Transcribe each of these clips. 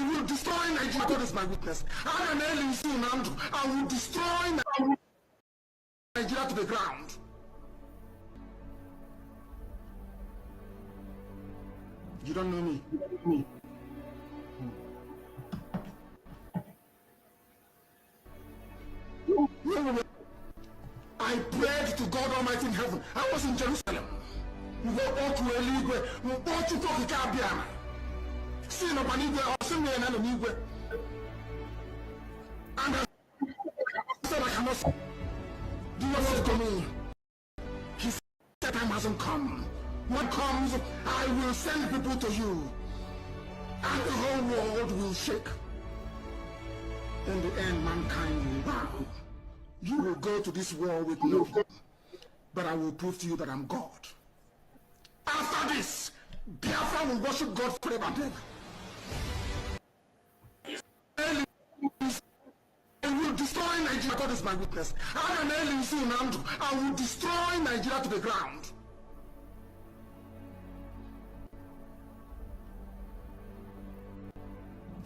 will destroy Nigeria. God is my witness. I will destroy Nigeria to the ground. You don't know me. I prayed to God Almighty in heaven. I was in Jerusalem. We were all to a league. We were all to go to Kabiana. See no Panigwe or send me an enemy. And I said, I cannot do not to me. He said, time hasn't come. When comes, I will send people to you. And the whole world will shake. In the end, mankind will bow. You will go to this war with no hope, but I will prove to you that I'm God. After this, Biafra will worship God forever and ever. I will destroy Nigeria. God is my witness. I will destroy Nigeria to the ground.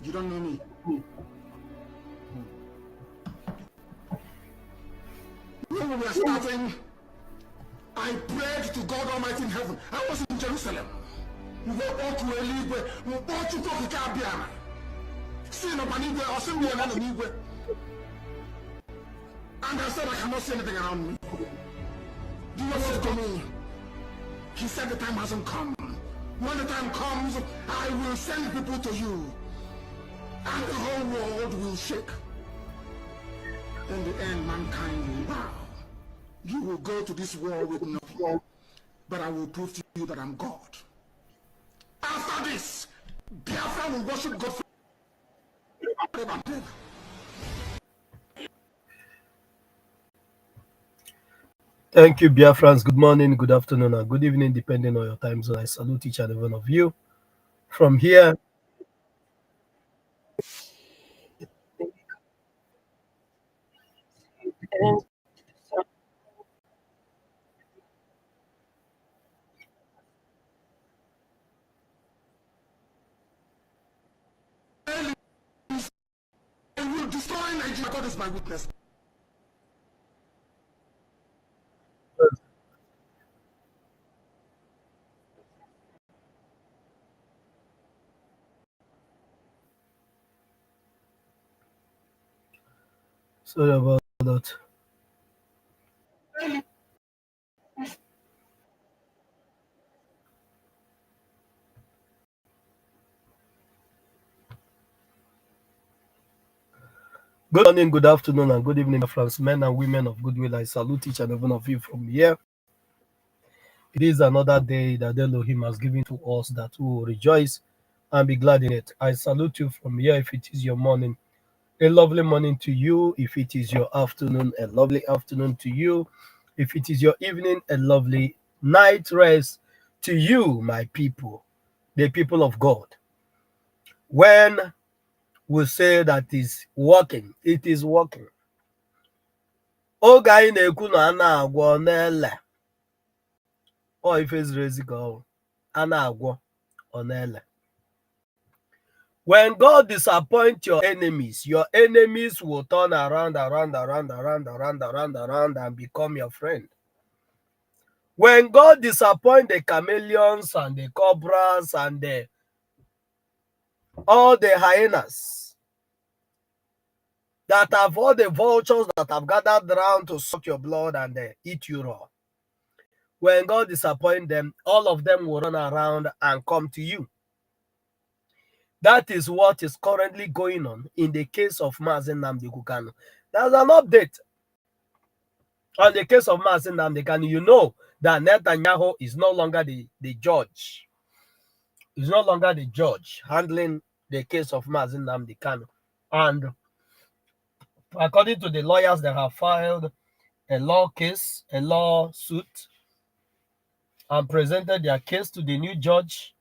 You don't know me. When we were starting, I prayed to God Almighty in heaven. I was in Jerusalem. We were all to a league. We were all to go to Kabiana. See no Panigwe or send me an enemy. And I said, I cannot see anything around me. Do not say to me. He said the time hasn't come. When the time comes, I will send people to you. And the whole world will shake. In the end, mankind will bow. You will go to this war with no hope, but I will prove to you that I'm God. After this, Biafra will worship God forever and ever. Thank you, Biafrans. Good morning, good afternoon, and good evening, depending on your time zone. I salute each and every one of you. From here, I will destroy Nigeria. God is my witness. sorry about that. Good morning, good afternoon, and good evening, Biafrans, men and women of goodwill. I salute each and every one of you from here. It is another day that Elohim has given to us that we will rejoice and be glad in it. I salute you from here. If it is your morning, a lovely morning to you. If it is your afternoon, a lovely afternoon to you. If it is your evening, a lovely night rest to you, my people, the people of God. When we say that is working, it is working. Oge anyị na-ekwu na a na-agwọ n'ele ọ ife ziri ezi ka ọ a na-agwọ ọ n'ele. When God disappoints your enemies will turn around and become your friend. When God disappoints the chameleons and the cobras and all the hyenas that have all the vultures that have gathered around to suck your blood and eat you raw. When God disappoints them, all of them will run around and come to you. That is what is currently going on in the case of Mazen Nnamdi Kanu. There's an update on the case of Mazen Nnamdi Kanu. You know that Netanyahu is no longer the judge. He's no longer the judge handling the case of Mazen Nnamdi Kanu. And according to the lawyers that have filed a lawsuit, and presented their case to the new judge,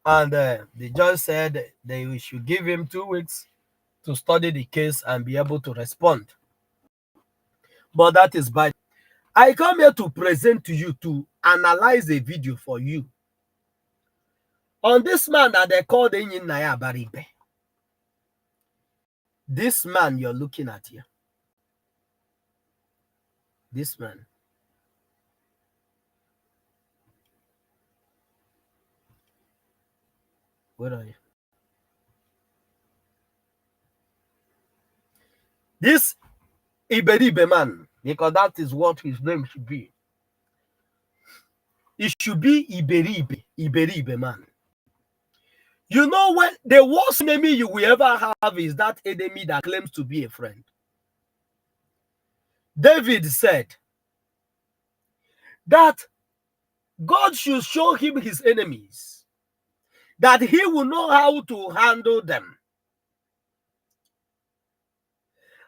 and the judge said they should give him 2 weeks to study the case and be able to respond. But that is by. I come here to present to you, to analyze a video for you on this man that they called Enyin Naya Baribe. This man you're looking at here, this man, where are you? This Iberibe man, because that is what his name should be. It should be Iberibe man. You know, when the worst enemy you will ever have is that enemy that claims to be a friend. David said that God should show him his enemies, that he will know how to handle them.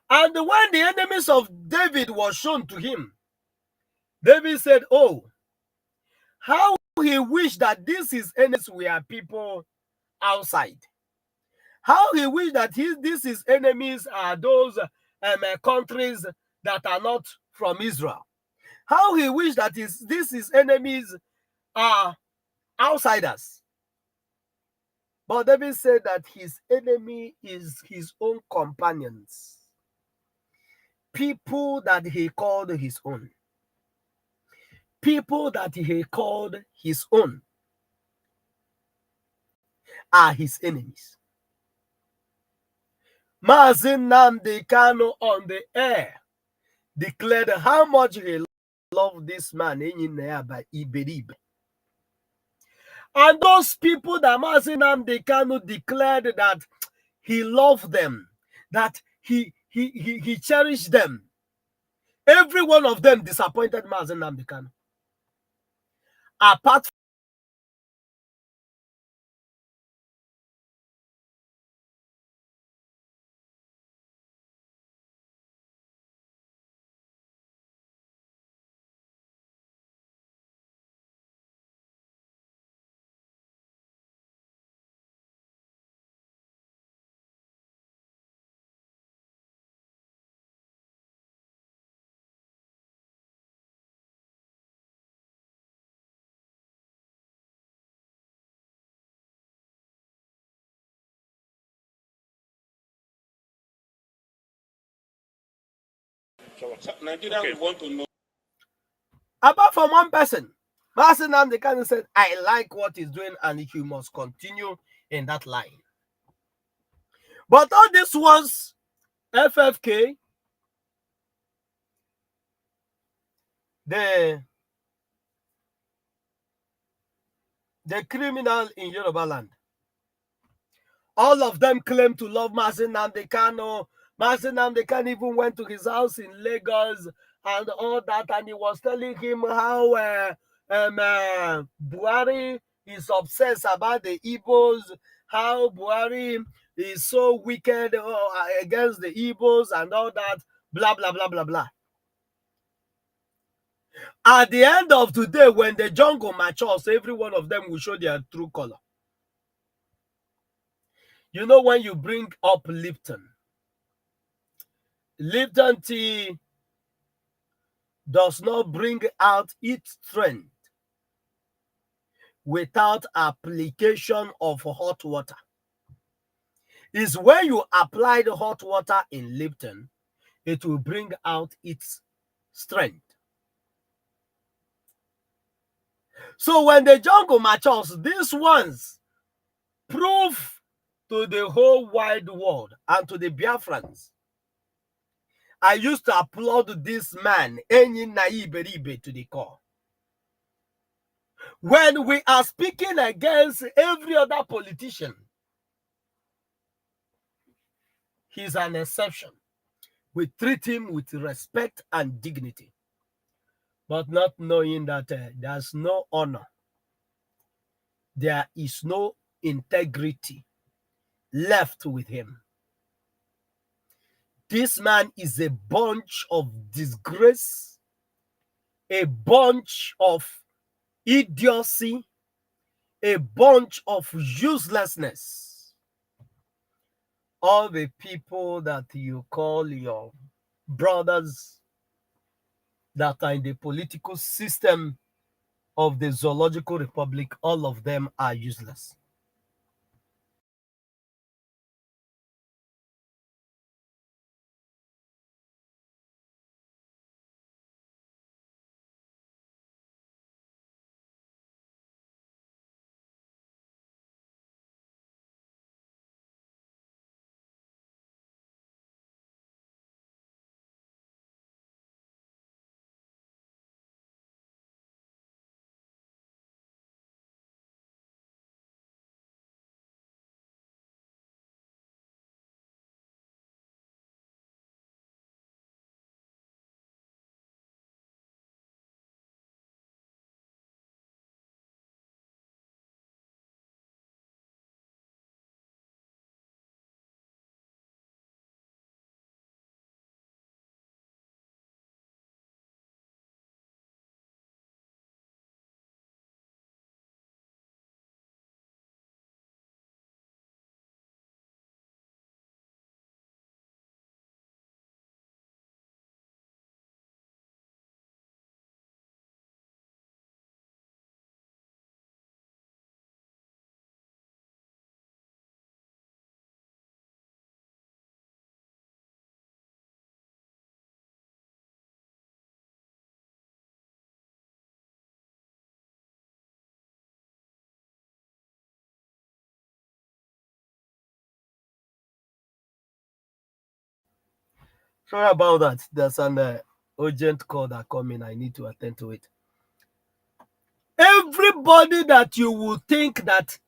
And when the enemies of David were shown to him, David said, oh, how he wished that these his enemies were people outside. How he wished that these his enemies are those countries that are not from Israel. How he wished that these his enemies are outsiders. But David said that his enemy is his own companions. People that he called his own. People that he called his own are his enemies. Mazin Nnamdi Kanu on the air declared how much he loved this man by Iberibe. And those people that Mazin Nnamdi Kanu declared that he loved them, that he cherished them, every one of them disappointed Mazin Nnamdi Kanu. Apart Nigeria, we want to know. apart from one person, Mazin Nnamdi Kanu said, I like what he's doing and he must continue in that line. But all this was FFK, the criminal in Yoruba land. All of them claim to love Mazin Nnamdi Kanu. Mazin Nnamdi Kanu even went to his house in Lagos and all that, and he was telling him how Buhari is obsessed about the Igbos, how Buhari is so wicked against the Igbos and all that, blah, blah, blah, blah, blah. At the end of today, when the jungle matures, every one of them will show their true color. You know, when you bring up Lipton tea does not bring out its strength without application of hot water. It's when you apply the hot water in Lipton, it will bring out its strength. So when the jungle matures, these ones prove to the whole wide world and to the Biafrans. I used to applaud this man, Enyi Iberibe, to the core. When we are speaking against every other politician, he's an exception. We treat him with respect and dignity, but not knowing that there's no honor, there is no integrity left with him. This man is a bunch of disgrace, a bunch of idiocy, a bunch of uselessness. All the people that you call your brothers that are in the political system of the Zoological Republic, all of them are useless. Sorry about that. There's an urgent call that coming. I need to attend to it. Everybody that you will think that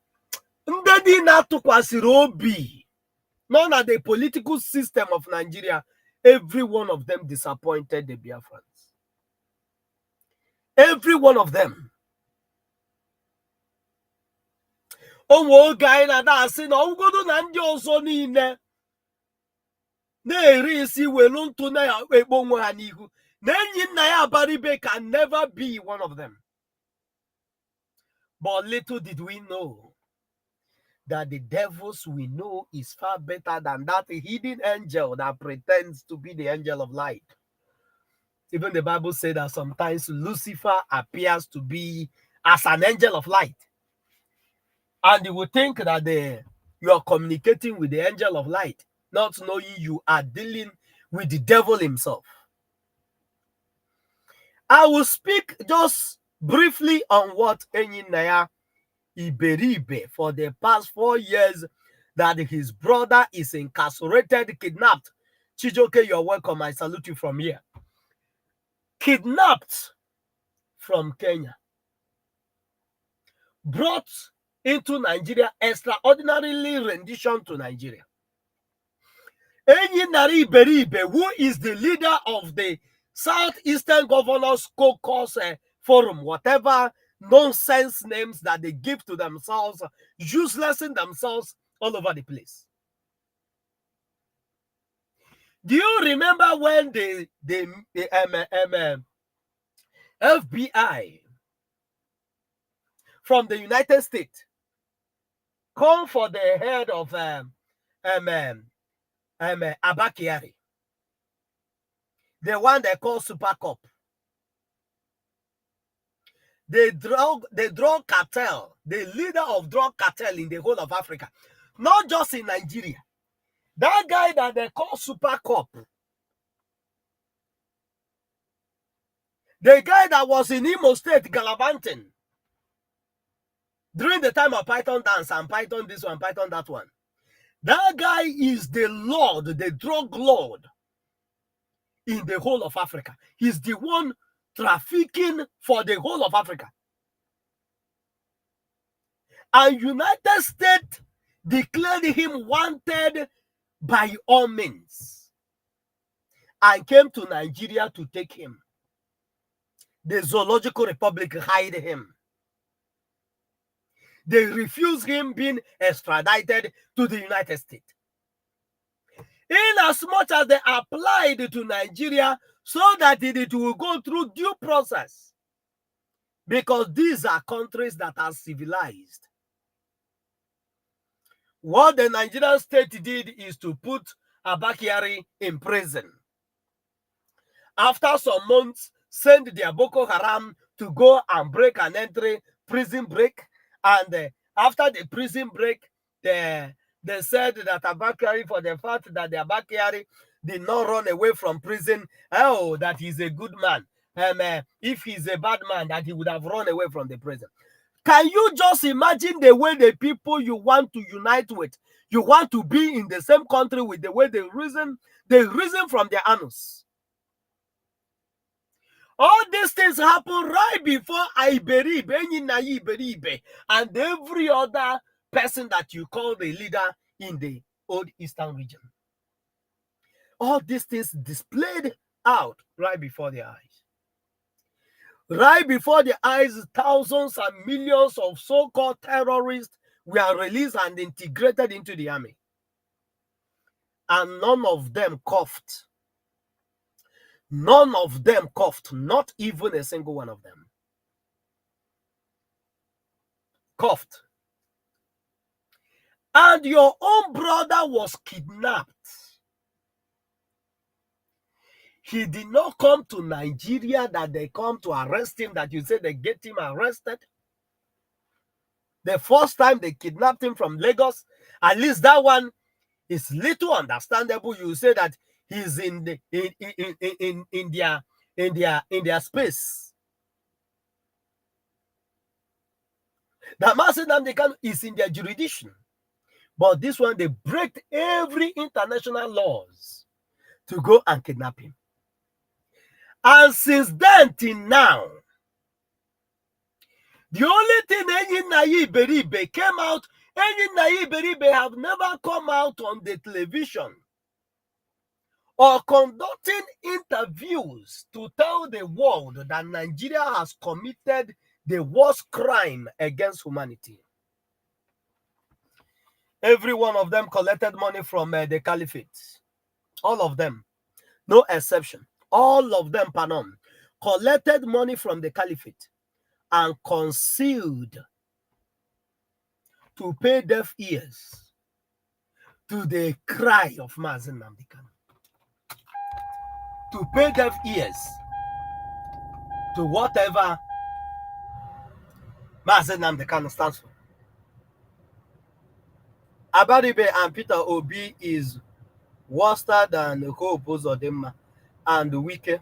ndedi na-atụkwasịrị obi, none of the political system of Nigeria, every one of them disappointed the Biafrans. Every one of them. Onwe oge anyị na-asị na ọgwụgodo na ndị ọzọ niile na-eri isi welu ntụ na-ekpo onwe ha n'ihu, na enyi nna ya abaribe can never be one of them. But little did we know that the devils we know is far better than that hidden angel that pretends to be the angel of light. Even the Bible said that sometimes Lucifer appears to be as an angel of light. And you would think that you are communicating with the angel of light, not knowing you are dealing with the devil himself. I will speak just briefly on what Enyinaya Iberibe for the past 4 years that his brother is incarcerated, kidnapped. Chijoke, you're welcome. I salute you from here. Kidnapped from Kenya. Brought into Nigeria, extraordinarily rendition to Nigeria. Enyinaya Iberibe, who is the leader of the Southeastern Governors Caucus Forum, whatever nonsense names that they give to themselves, useless in themselves all over the place. Do you remember when the FBI from the United States come for the head of Abakiari, the one they call Super Cop? The drug cartel, the leader of drug cartel in the whole of Africa, not just in Nigeria. That guy that they call Super Cop, the guy that was in Imo State gallivanting during the time of Python dance and Python this one, Python that one. That guy is the lord, the drug lord in the whole of Africa. He's the one trafficking for the whole of Africa. And United States declared him wanted by all means and came to Nigeria to take him. The Zoological Republic hid him. They refused him being extradited to the United States. In as much as they applied to Nigeria so that it will go through due process, because these are countries that are civilized. What the Nigerian state did is to put Abakiari in prison. After some months, send their Boko Haram to go and break an entry, prison break. And after the prison break, they said that Abakiari, for the fact that the Abakiari did not run away from prison, oh, that he's a good man. If he's a bad man, that he would have run away from the prison. Can you just imagine the way the people you want to unite with, you want to be in the same country with, the way they reason from their anus? All these things happen right before Iberibe, Enyinaya Iberibe, and every other person that you call the leader in the old Eastern region. All these things displayed out right before their eyes. Right before their eyes, thousands and millions of so-called terrorists were released and integrated into the army. And none of them coughed. None of them coughed, not even a single one of them coughed. And your own brother was kidnapped. He did not come to Nigeria that they come to arrest him, that you say they get him arrested. The first time they kidnapped him from Lagos, at least that one is little understandable. You say that he's in their space. The Master is in their jurisdiction. But this one, they break every international laws to go and kidnap him. And since then till now, the only thing Enyi Iberibe came out, Enyi Iberibe have never come out on the television or conducting interviews to tell the world that Nigeria has committed the worst crime against humanity. Every one of them collected money from the caliphate. All of them, no exception. All of them, pardon, collected money from the caliphate and concealed to pay deaf ears to the cry of Mazi Nnamdi Kanu. To pay deaf ears to whatever Mazi Nnamdi Kanu stands for. Abaribe and Peter Obi is worse than Hope Uzodinma and Wike.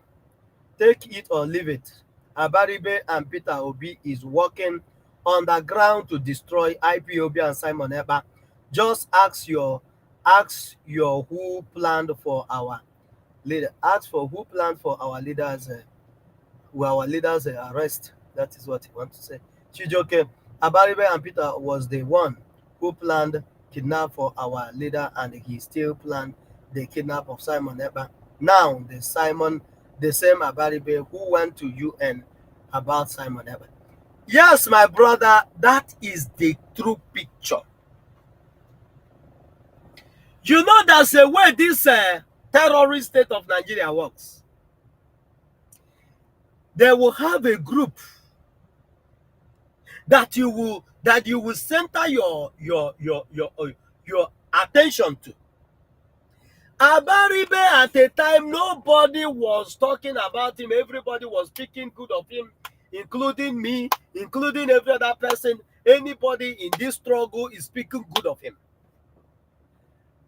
Take it or leave it. Abaribe and Peter Obi is working underground to destroy IPOB and Simon Ekpa. Just ask your who planned for our leader. Ask for who planned for our leaders. Our leaders arrest. That is what he wants to say. Chijoke, Abaribe and Peter was the one who planned kidnap for our leader, and he still planned the kidnap of Simon Ekpa. Now the same Abaribe who went to UN about Simon Ekpa. Yes, my brother, that is the true picture. You know, that's the way this terrorist state of Nigeria works. They will have a group that you will center your attention to. Abaribe, at the time, nobody was talking about him. Everybody was speaking good of him, including me, including every other person. Anybody in this struggle is speaking good of him.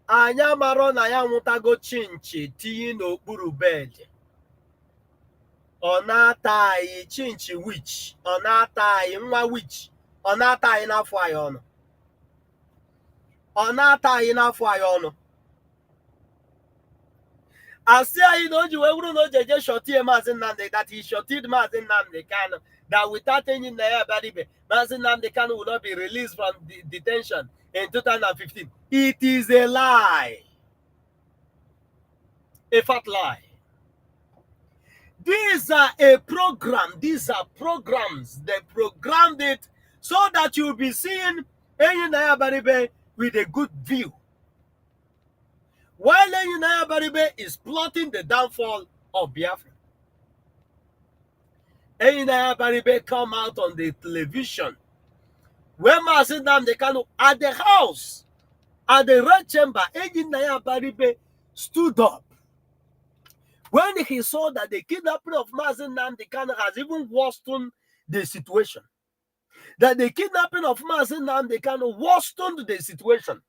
Anya maro na ya nwụtago chinchi tinye n'okpuru bed. Ọ na-ata anyị chinchi witch, ọ na-ata anyị nwa witch, ọ na-ata anyị n'afọ anyị ọnụ. Ọ na-ata anyị n'afọ anyị ọnụ. Asị anyị na o ji wee wuru na o jeje shọtie Maazị Nnamdi, that he shorted Maazị Nnamdi Kanu, that without Enyi Naya Abaribe, Maazị Nnamdi Kanu will not be released from detention in 2015. It is a lie. A fat lie. These are a program. These are programs. They programmed it so that you'll be seeing Enyi Naya Abaribe with a good view, while Enyi Naya Abaribe is plotting the downfall of Biafra. Enyi Naya Abaribe come out on the television when Maazị Nnamdi Kanu at the house, at the red chamber. Enyi Naya Abaribe stood up when he saw that the kidnapping of Maazị Nnamdi Kanu has even worsened the situation. That the kidnapping of Maazị Nnamdi Kanu worsened the situation.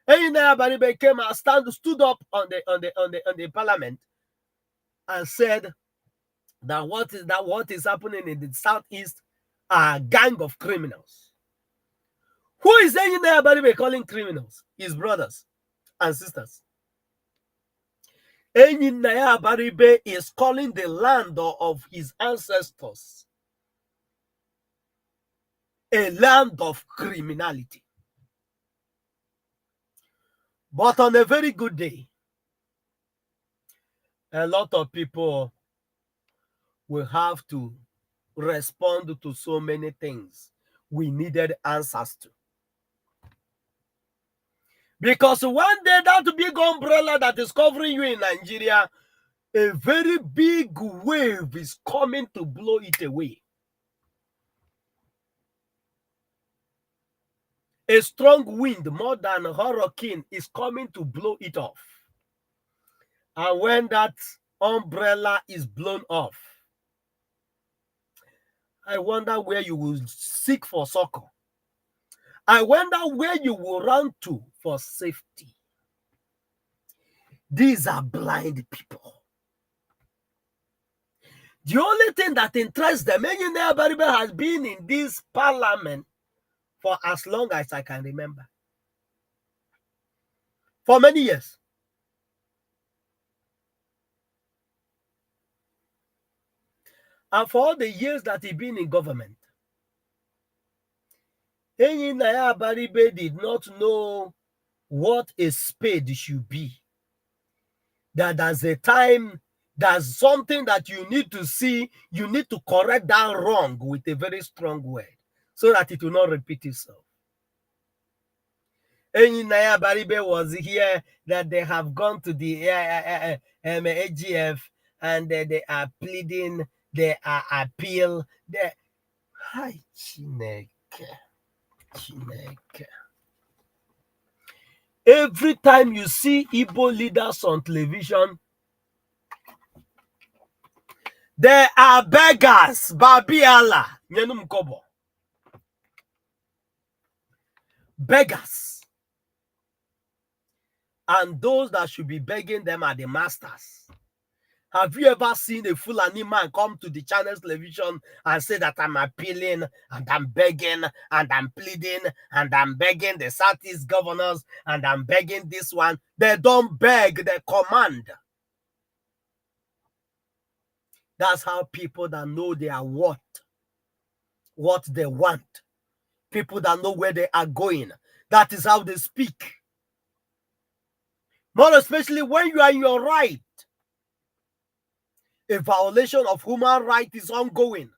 Enyi Naya Abaribe came and stood up on the parliament and said that what is happening in the southeast are a gang of criminals. Who is Enyi Naya Abaribe calling criminals? His brothers and sisters. Enyi Naya Abaribe is calling the land of his ancestors a land of criminality. But on a very good day, a lot of people will have to respond to so many things we needed answers to. Because one day that big umbrella that is covering you in Nigeria, a very big wave is coming to blow it away. A strong wind, more than a hurricane, is coming to blow it off. And when that umbrella is blown off, I wonder where you will seek for succor. I wonder where you will run to for safety. These are blind people. The only thing that interests them, Enyi Naya Abaribe has been in this parliament for as long as I can remember. For many years. And for all the years that he been in government, Enyi Naya Baribe did not know what a spade should be. That there's a time, there's something that you need to see, you need to correct that wrong with a very strong word so that it will not repeat itself. Enyi Naya Baribe was here that they have gone to the AGF and they are pleading, they are appeal. Hi, Chineke. Every time you see Igbo leaders on television, they are beggars. Babiala. Nyenum kobo. Beggars. And those that should be begging them are the masters. Have you ever seen a Fulani man come to the channel's television and say that I'm appealing and I'm begging and I'm pleading and I'm begging the Southeast governors and I'm begging this one? They don't beg, they command. That's how people that know they are what they want, people that know where they are going, that is how they speak. More especially when you are in your right. A violation of human right is ongoing.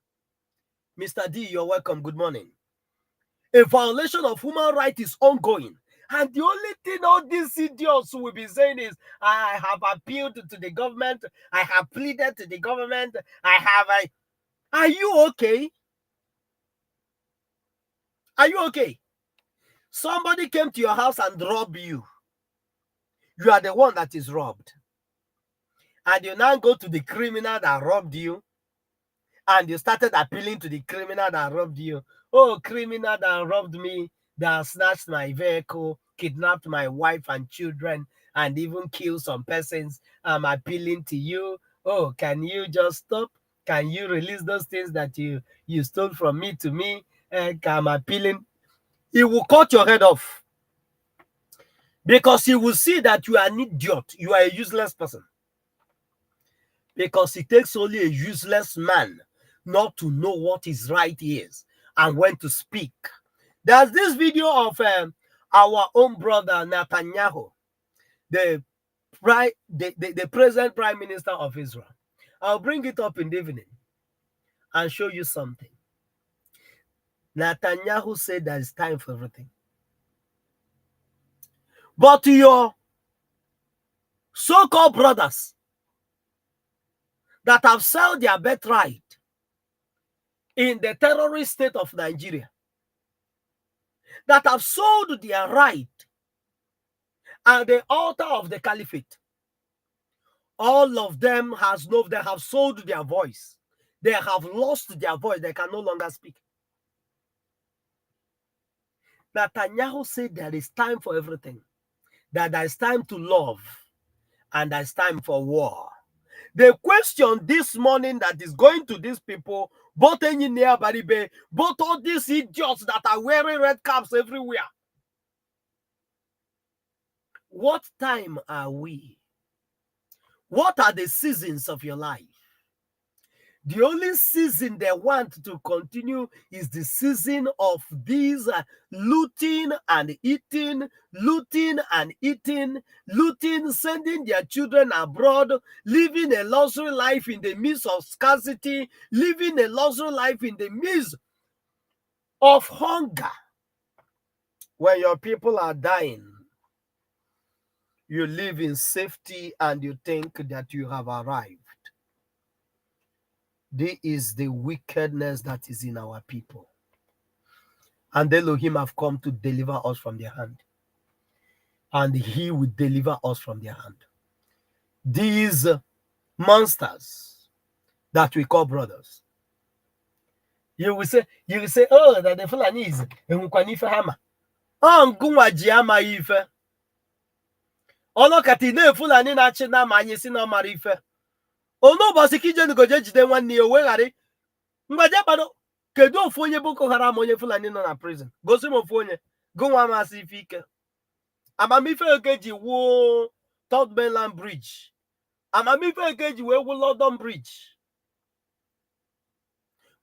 Mr. D, you're welcome. Good morning. A violation of human right is ongoing. And the only thing all these idiots will be saying is, I have appealed to the government. I have pleaded to the government. Are you okay? Are you okay? Somebody came to your house and robbed you. You are the one that is robbed. And you now go to the criminal that robbed you. And you started appealing to the criminal that robbed you. Oh, criminal that robbed me, that snatched my vehicle, kidnapped my wife and children, and even killed some persons. I'm appealing to you. Oh, can you just stop? Can you release those things that you stole from me to me? I'm appealing. He will cut your head off. Because he will see that you are an idiot. You are a useless person. Because it takes only a useless man not to know what his right is and when to speak. There's this video of our own brother Netanyahu, the present Prime Minister of Israel. I'll bring it up in the evening and show you something. Netanyahu said that it's time for everything. But your so-called brothers that have sold their birthright in the terrorist state of Nigeria, that have sold their right at the altar of the caliphate, all of them have sold their voice. They have lost their voice. They can no longer speak. Netanyahu said there is time for everything. That there is time to love and there is time for war. The question this morning that is going to these people, both Engineer Baribe, both all these idiots that are wearing red caps everywhere. What time are we? What are the seasons of your life? The only season they want to continue is the season of these looting and eating, sending their children abroad, living a luxury life in the midst of scarcity, living a luxury life in the midst of hunger. When your people are dying, you live in safety and you think that you have arrived. This is the wickedness that is in our people. And Elohim have come to deliver us from their hand. And he will deliver us from their hand. These monsters that we call brothers. You will say, oh, that the Fulanese, oh, Ngwa Jiama Ife. Ono katine Fulani na china manyisi na marife. Ono bosi kije ngoje jide nwanne o weghari. Ngwaje bado kedu ofu onye Boko Haram onye Fulani nọ na prison. Gosi m ofu onye. Gunwa masị ife ike. Amamife okeji wo Third Mainland Bridge. Amamife okeji we wo London Bridge.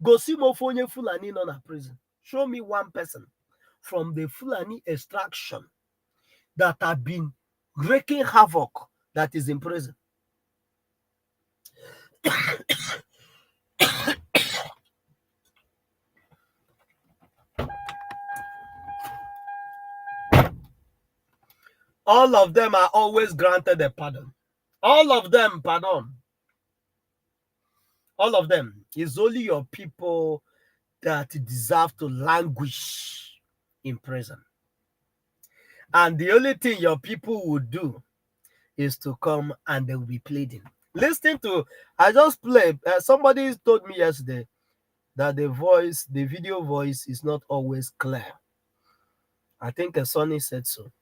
Go see Mofonye Fulani non a prison. Show me one person from the Fulani extraction that have been wreaking havoc that is in prison. All of them are always granted a pardon. All of them, pardon. All of them. It's only your people that deserve to languish in prison. And the only thing your people would do is to come and they will be pleading. Listen to, I just played, somebody told me yesterday that the video voice is not always clear. I think Sonny said so,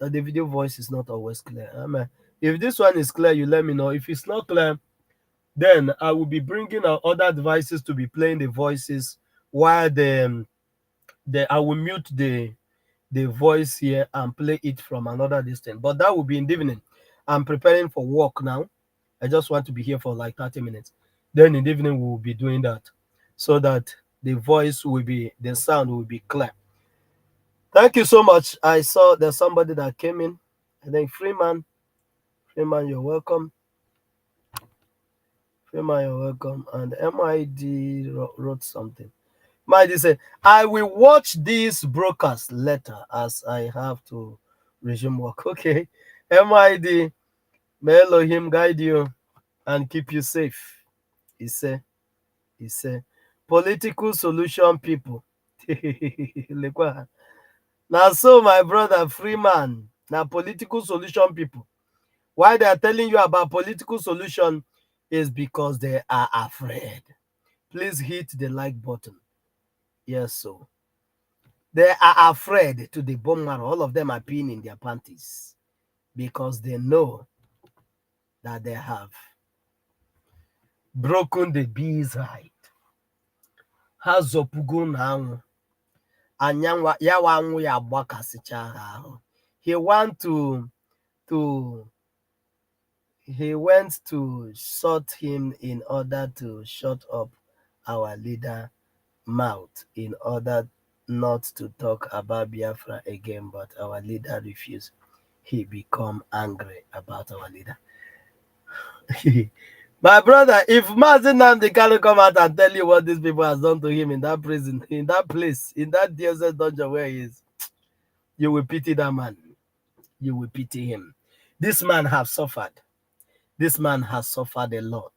that the video voice is not always clear. If this one is clear, you let me know. If it's not clear, then I will be bringing out other devices to be playing the voices while I will mute the voice here and play it from another distance. But that will be in the evening. I'm preparing for work now. I just want to be here for like 30 minutes. Then in the evening, we will be doing that so that the voice will be, the sound will be clear. Thank you so much. I saw there's somebody that came in. I think Freeman, you're welcome. Freeman, you're welcome. And MID wrote something. MID said, I will watch this broadcast later as I have to resume work. Okay. MID, may Elohim guide you and keep you safe. He said, political solution people. Now, so my brother Freeman, now political solution people. Why they are telling you about political solution is because they are afraid. Please hit the like button. Yes, so they are afraid to the bone marrow. All of them are peeing in their panties because they know that they have broken the bee's hide. Hazopugo na anyanwa ya wangu ya gbakasicha ahụ. He went to shut him in order to shut up our leader mouth in order not to talk about Biafra again, but our leader refused. He become angry about our leader. My brother, if Mazen Nnamdi Kanu come out and tell you what these people has done to him in that prison, in that place, in that DSS dungeon where he is, you will pity that man. You will pity him. This man has suffered. This man has suffered a lot.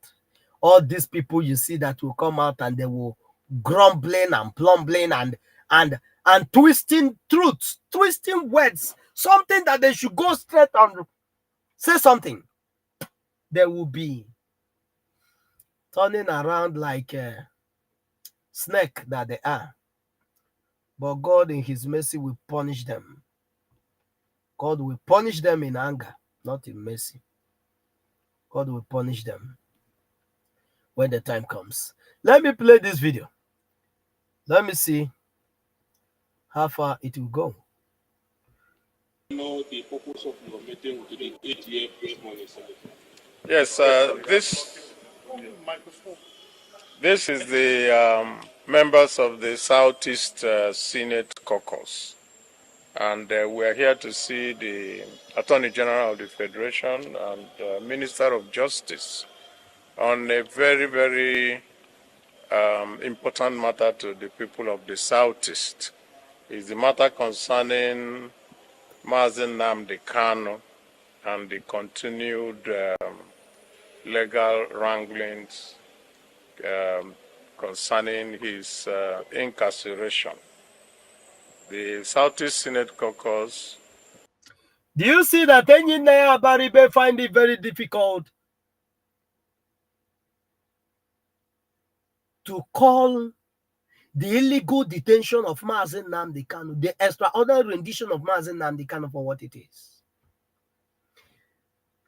All these people you see that will come out and they will grumbling and plumbling and twisting truths, twisting words, something that they should go straight and say something. They will be turning around like a snake that they are. But God in his mercy will punish them. God will punish them in anger, not in mercy. God will punish them when the time comes. Let me play this video. Let me see how far it will go. Know the purpose of your meeting with the ATF this morning, sir. Yes, this is the members of the Southeast Senate Caucus, and we're here to see the Attorney General of the Federation and Minister of Justice on a very, very important matter to the people of the Southeast. It's the matter concerning Mazen Nnamdi Kanu and the continued legal wranglings concerning his incarceration. The Southeast Senate Caucus. Do you see that Engineer Baribe find it very difficult to call the illegal detention of Mazen Nnamdi Kanu, the extraordinary rendition of Mazen Nnamdi Kanu for what it is?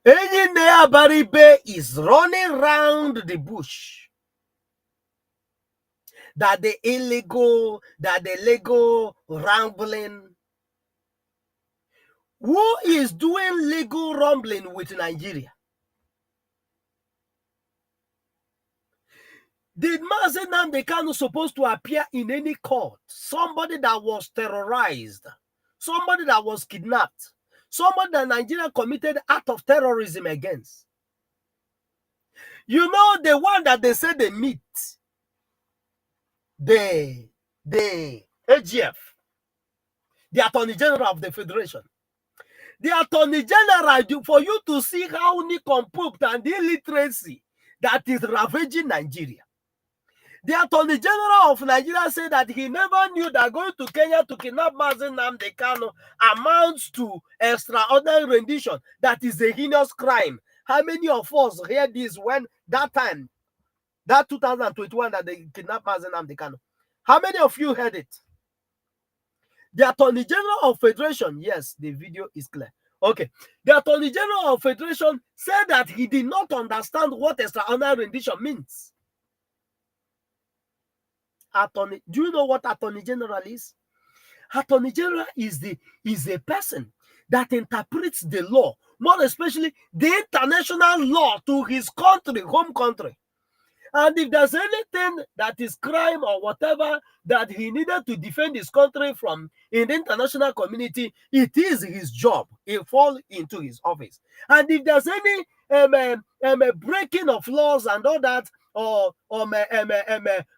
Engineer Baribe is running round the bush that the legal rambling. Who is doing legal rumbling with Nigeria? Did Mazi Nnamdi Kanu supposed to appear in any court? Somebody that was terrorized, somebody that was kidnapped, somebody that Nigeria committed act of terrorism against. You know, the one that they say they meet, the AGF, the Attorney General of the Federation. The Attorney General, for you to see how nincompoop and illiteracy that is ravaging Nigeria. The Attorney General of Nigeria said that he never knew that going to Kenya to kidnap Mazi Nnamdi Kanu amounts to extraordinary rendition. That is a heinous crime. How many of us heard this when that time, that 2021 that they kidnapped Mazi Nnamdi Kanu? How many of you heard it? The Attorney General of Federation, yes, the video is clear. Okay. The Attorney General of Federation said that he did not understand what extraordinary rendition means. Do you know what Attorney General is? Attorney General is a person that interprets the law, more especially the international law, to his country, home country. And if there's anything that is crime or whatever that he needed to defend his country from in the international community, it is his job. It falls into his office. And if there's any breaking of laws and all that, or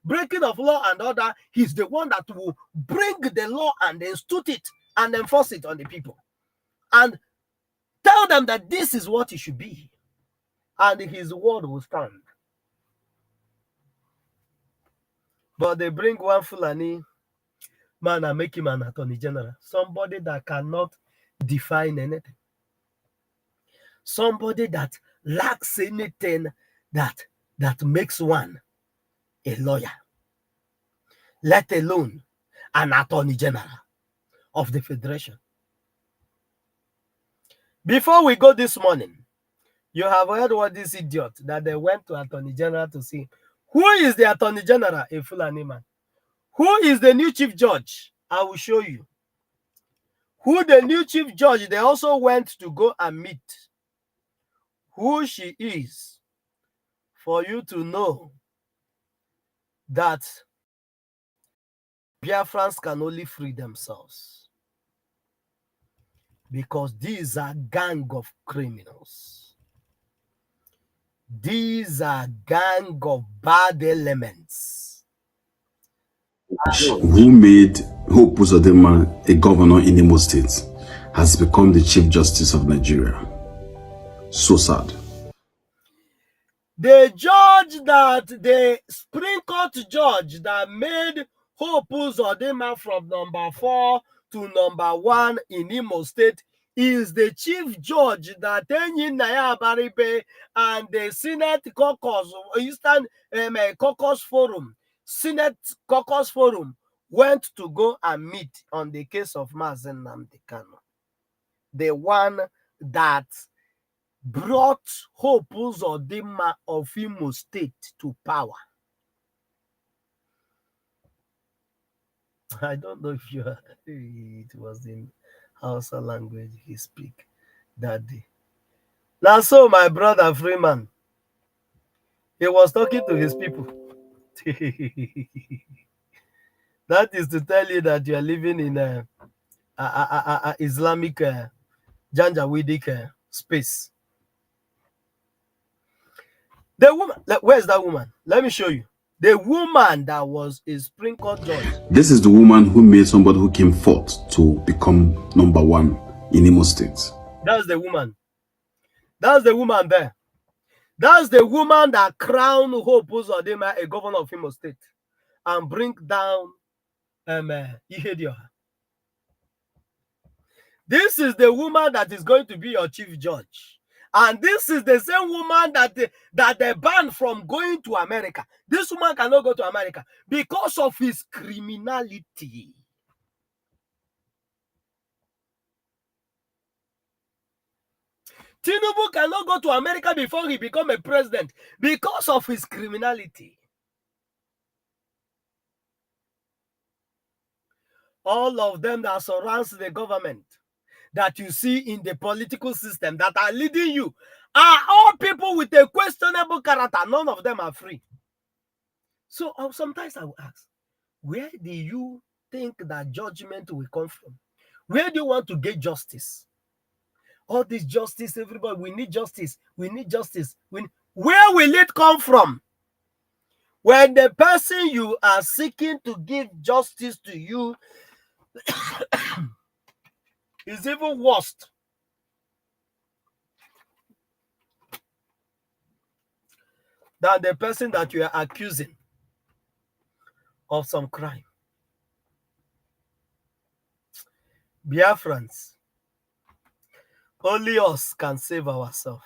breaking of law and all that, he's the one that will bring the law and institute it and enforce it on the people. And tell them that this is what it should be. And his word will stand. But they bring one Fulani man and make him an Attorney General. Somebody that cannot define anything. Somebody that lacks anything that makes one a lawyer. Let alone an Attorney General of the Federation. Before we go this morning, you have heard what this idiot that they went to Attorney General to see. Who is the Attorney General? A Fulani man. Who is the new Chief Judge? I will show you. Who the new Chief Judge, they also went to go and meet. Who she is, for you to know that Biafrans can only free themselves. Because these are gang of criminals. These are gang of bad elements. Who made Hope Uzodinma a governor in Imo State has become the Chief Justice of Nigeria. So sad. The judge that, the Supreme Court judge that made Hope Uzodinma from number 4 to number 1 in Imo State is the chief judge that Enyi Naya Baribe and the Senate Caucus, Eastern Caucus Forum, Senate Caucus Forum went to go and meet on the case of Mazi Nnamdi Kanu. The one that brought Hope Uzodinma of Imo State to power. I don't know if you heard, it was in Hausa language he speak that day. Now, so my brother Freeman, he was talking to his people. That is to tell you that you are living in a Islamic Janjaweedic space. The woman, where's that woman? Let me show you. The woman that was a Supreme Court judge. This is the woman who made somebody who came fourth to become number 1 in Imo State. That's the woman. That's the woman there. That's the woman that crowned Hope Uzodinma a governor of Imo State and bring down Ihedioha. This is the woman that is going to be your chief judge. And this is the same woman that they banned from going to America. This woman cannot go to America because of his criminality. Tinubu cannot go to America before he become a president because of his criminality. All of them that surrounds the government that you see in the political system that are leading you are all people with a questionable character. None of them are free. So sometimes I will ask, where do you think that judgment will come from? Where do you want to get justice? All this justice, everybody, we need justice. We need justice. Where will it come from? When the person you are seeking to give justice to you is even worse than the person that you are accusing of some crime. Biafrans, only us can save ourselves.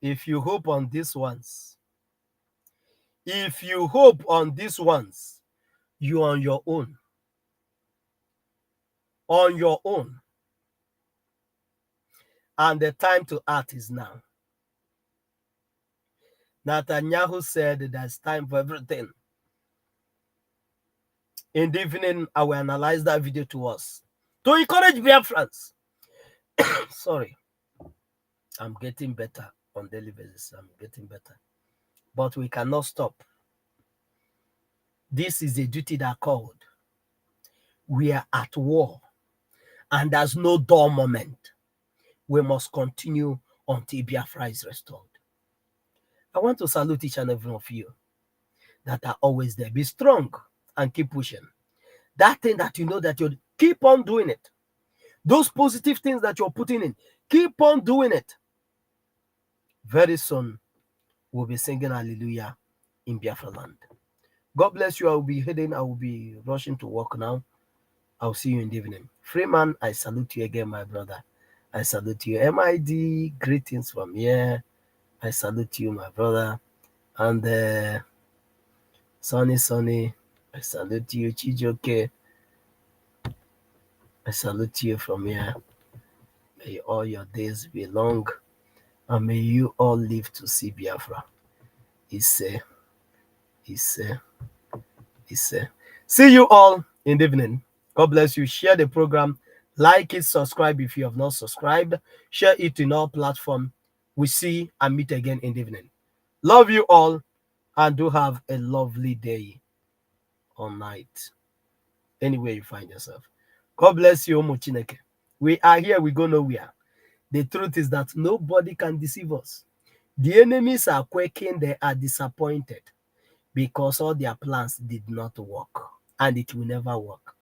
If you hope on these ones, you're on your own. On your own. And the time to act is now. Netanyahu said there's time for everything. In the evening, I will analyze that video to us. To encourage Biafrans. Sorry. I'm getting better on daily basis. I'm getting better. But we cannot stop. This is a duty that called. We are at war. And there's no dull moment. We must continue until Biafra is restored. I want to salute each and every one of you that are always there. Be strong and keep pushing. That thing that you know that you keep on doing it. Those positive things that you're putting in, keep on doing it. Very soon, we'll be singing hallelujah in Biafra land. God bless you. I will be rushing to work now. I'll see you in the evening. Freeman, I salute you again, my brother. I salute you. MID, greetings from here. I salute you, my brother. And Sonny, I salute you. Chijoke, I salute you from here. May all your days be long, and may you all live to see Biafra. See you all in the evening. God bless you. Share the program. Like it, subscribe if you have not subscribed. Share it in all platforms. We see and meet again in the evening. Love you all, and do have a lovely day or night. Anywhere you find yourself. God bless you, Omuchineke. We are here, we go nowhere. The truth is that nobody can deceive us. The enemies are quaking, they are disappointed because all their plans did not work, and it will never work.